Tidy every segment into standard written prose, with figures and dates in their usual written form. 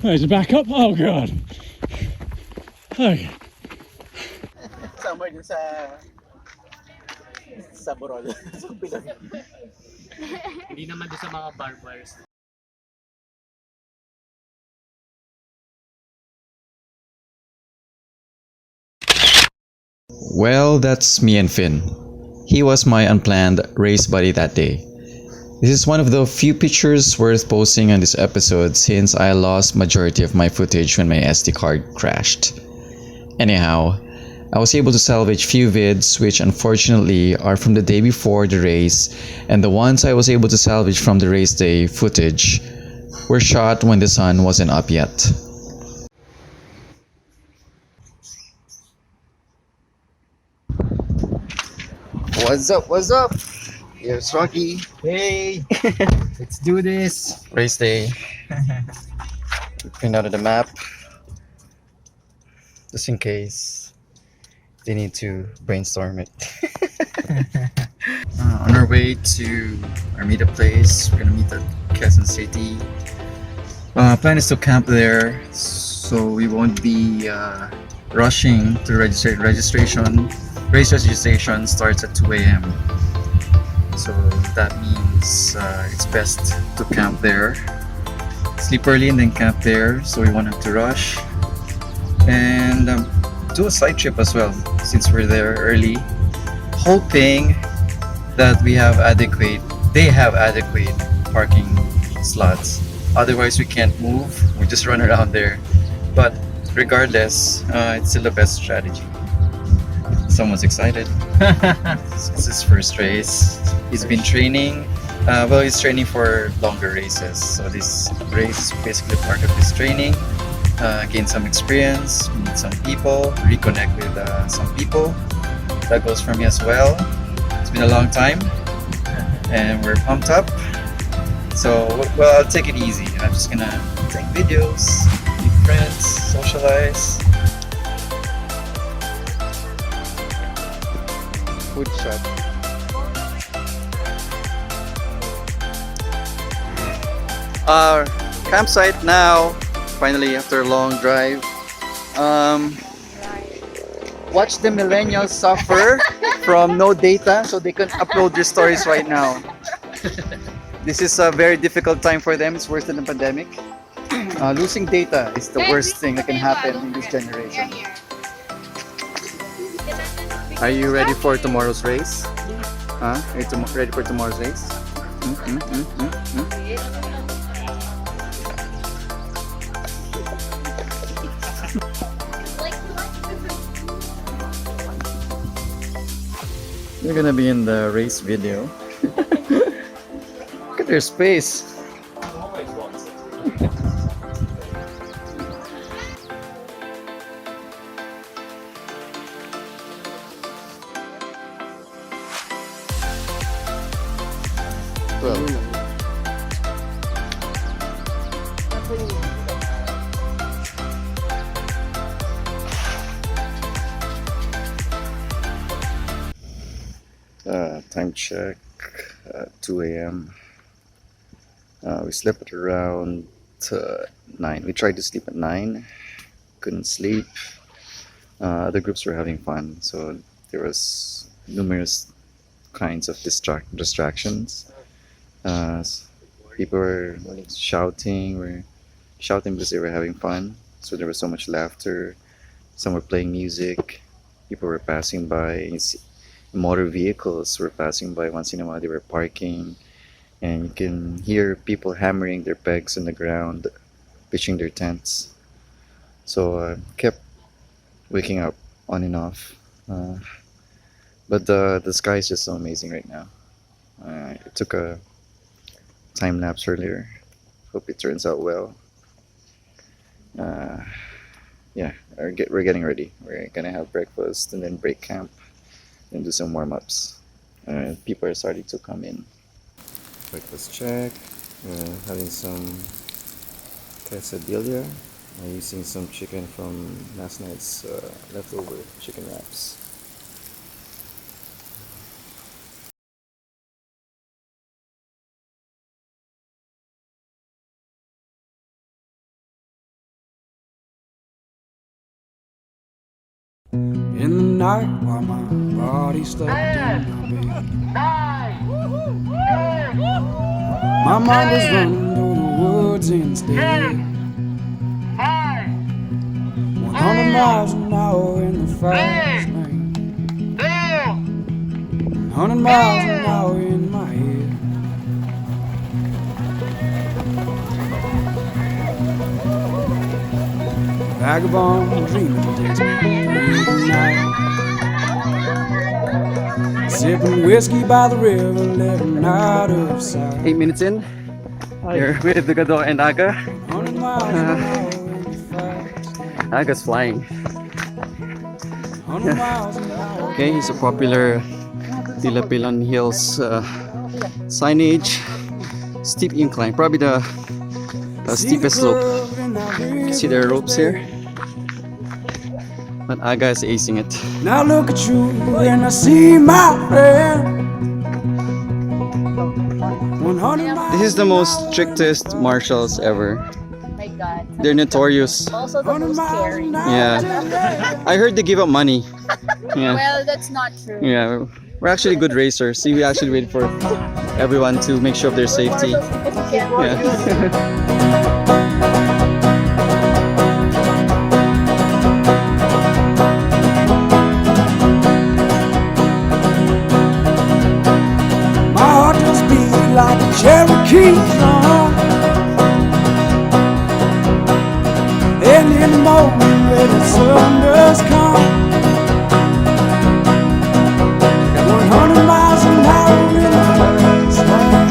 There's a backup. Oh god. Okay. Somewhere dun sa Borol. Sa Pilon. Hindi naman doon sa mga barbers. Well, that's me and Finn. He was my unplanned race buddy that day. This is one of the few pictures worth posting on this episode since I lost majority of my footage when my SD card crashed. Anyhow, I was able to salvage few vids which unfortunately are from the day before the race, and the ones I was able to salvage from the race day footage were shot when the sun wasn't up yet. What's up? What's up? Here's Rocky. Hey! Let's do this! Race day. Print out the map just in case they need to brainstorm it. On our way to our meetup place, we're gonna meet at Quezon City. Plan is to camp there, so we won't be rushing to registration. Race registration starts at 2 a.m. So that means it's best to camp there. Sleep early and then camp there, so we won't have to rush. And do a side trip as well, since we're there early, hoping that they have adequate parking slots. Otherwise we can't move, we just run around there. But regardless, it's still the best strategy. Someone's excited. It's his first race. He's been training. He's training for longer races. So this race is basically part of his training. Gain some experience, meet some people, reconnect with some people. That goes for me as well. It's been a long time, and we're pumped up. So, well, I'll take it easy. I'm just gonna take videos, meet friends, socialize. Food shop. Our campsite now. Finally, after a long drive. Watch the millennials suffer from no data, so they can upload their stories right now. This is a very difficult time for them. It's worse than the pandemic. Losing data is the worst thing that can happen in this generation. Are you ready for tomorrow's race? Huh? Are you ready for tomorrow's race? You're gonna be in the race video. Look at their space. Time check, 2 a.m. We slept at around 9. We tried to sleep at 9, couldn't sleep. Other groups were having fun, so there was numerous kinds of distractions. People were shouting because they were having fun, so there was so much laughter. Some were playing music, people were passing by. Motor vehicles were passing by once in a while. They were parking, and you can hear people hammering their pegs on the ground, pitching their tents. So I kept waking up on and off, but the sky is just so amazing right now. I took a time lapse earlier. Hope it turns out well. Yeah, we're getting ready. We're gonna have breakfast and then break camp and do some warm-ups. People are starting to come in. Breakfast check. Having some quesadilla. Using some chicken from last night's leftover chicken wraps. night while my body's stuck in my bed. My mind was running through the woods instead. 100 miles an hour in the fast lane. 100 miles an hour in my head. Vagabond dreaming takes me through the night. Sipping whiskey by the river, living out of sight. 8 minutes in. Here with the Gado and Agda. 100 miles an hour in the fast lane. Agda's flying. 100 miles an hour. Okay, he's a popular Tila Pilon Hills signage. Steep incline, probably the steepest slope. You see there are ropes here. But Agda is acing it. Now look at you and I see my friend. 100 miles. This is the most strictest marshals ever. My God. They're notorious. Also the most scary. Yeah. I heard they give up money. Yeah. Well, that's not true. Yeah. We're actually good racers. See, we actually wait for everyone to make sure of their safety. Yeah. My heart just beat like a Cherokee drum. And in the moment when the sun does come, 100 miles an hour in the fast lane.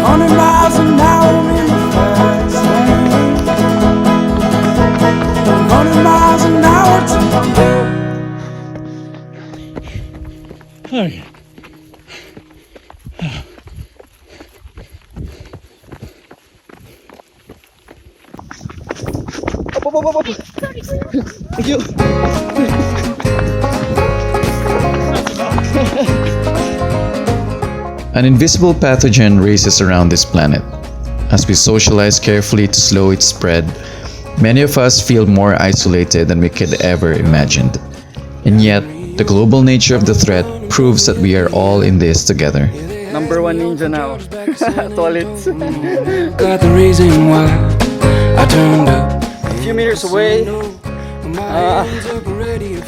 100 miles an hour in the fast lane. 100 miles an hour to my bed. Okay. Thank you. An invisible pathogen races around this planet. As we socialize carefully to slow its spread, many of us feel more isolated than we could ever imagined. And yet, the global nature of the threat proves that we are all in this together. Number one ninja now. Toilet. Got the reason why I turned up. A few meters away.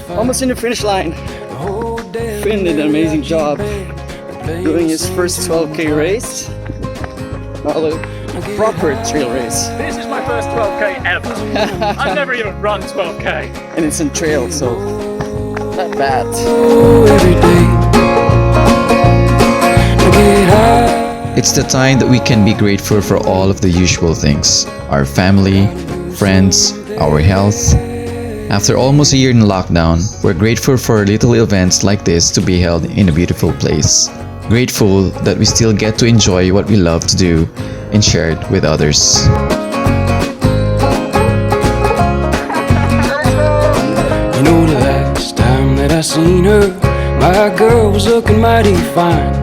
Almost in the finish line. Finn did an amazing job doing his first 12K race. Well, a proper trail race. This is my first 12K ever. I've never even run 12K. And it's in trail, so not bad. Every day I get high. It's the time that we can be grateful for all of the usual things. Our family, friends, our health. After almost a year in lockdown, we're grateful for little events like this to be held in a beautiful place. Grateful that we still get to enjoy what we love to do and share it with others. You know the last time that I seen her, my girl was looking mighty fine.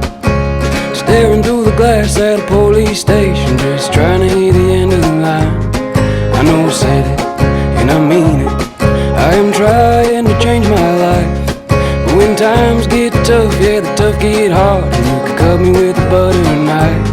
Staring through the glass at a police station, just trying to hear the end of the line. I know I said it, and I mean it. I am trying to change my life, but when times get tough, yeah, the tough get hard, and you can cut me with a butter knife.